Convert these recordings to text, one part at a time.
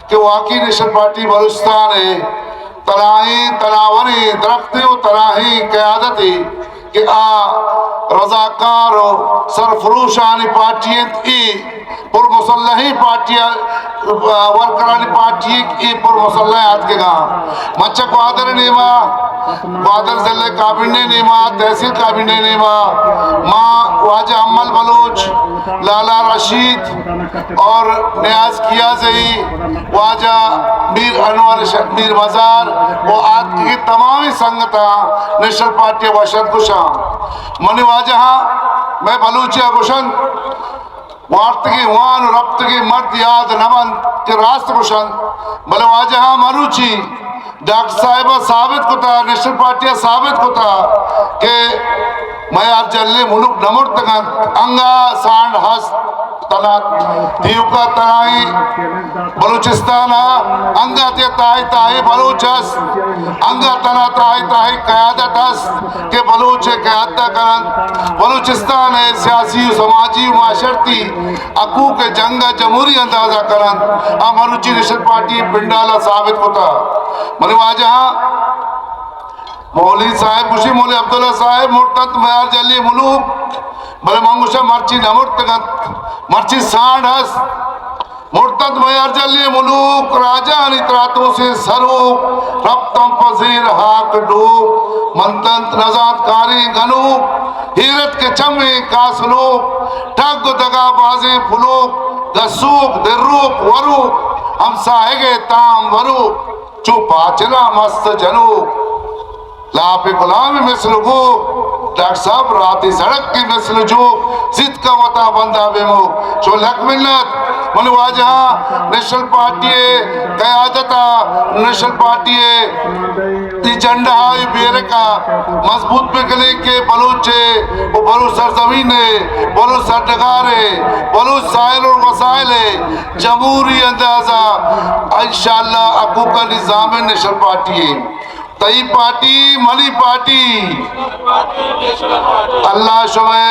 کہ واقعی national party Balochistan ہے تراہی تناوری درخت و تراہی قیادتی کہ رضاکار و سرفروشانی پارٹیاں پر مسلحی پارٹیاں ورکرانی پارٹی کی پر مسلحات کے گاں مچک وادر نیما وادر ضلع کابینہ نیما تحصیل کابینہ نیما ماں واجہ عمل بلوچ لالا رشید اور نیاز کیا زئی واجہ میر انور میر مزار وہ آج کی تمامی سنگتا نیشنل پارٹی وشد گشان منی واجہ میں بلوچیا گشن وارتگی وان ربتگی مرد یاد نمن کے راست گشن بلے واجہ مروچی ڈاکٹر صاحبہ ثابت کتا نیشنل پارٹیہ ثابت کتا کہ میں آپ جلے ملک نمرتگن انگا سانڈ ہست تنات دیوکا تنائی بلوچستانا انگا تے تائی تائی بلوچس انگا تنا تائی تائی قیادت اس کہ بلوچ قیادت کرن بلوچستان ہے سیاسی و سماجی و معاشرتی حقوق جنگا جمہوری اندازہ کرن مروچی نیشنل پارٹی پنڈالا ثابت ہوتا منی واجہ مولوی صاحب خوشی مولوی عبداللہ صاحب مرتد میار جلی ملوک بلے منگوشہ مرچی نمرتگن مرچی سانڈ ہس مرتد میار جلی ملوک راجان اطراتوں سے سروک ربتم پذیر حاک ڈوک منتنت نزاد کاری گنوک حیرت کے چمے کاسلوک ٹھگ دگا بازیں پھلوک گسوک دروک وروک ہم ساہگے تام وروک چو پاچنا مست جنوک لاپی غلامی مثل گو ڈاکٹر صاحب راتی سڑک کی مثل جو زد کا وطا بندہ بیمو چو لک ملت منی واجہ نیشنل پارٹی قیادتا نیشنل پارٹی تی جنڈا آئی بیرکا مضبوط بکلی کے بلوچے وہ بلوچ سرزمین ہے بلوچ سردگار ہے بلوچ سائل اور وسائل ہے جمہوری اندازہ انشاءاللہ حقوق نظام نیشنل پارٹی ہے تئی پارٹی ملی پارٹی اللہ شمع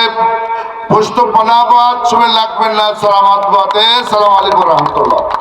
پشت و پناہ بات شمع لکھ من اللہ سلامات بات ہے السلام علیکم ورحمۃ اللہ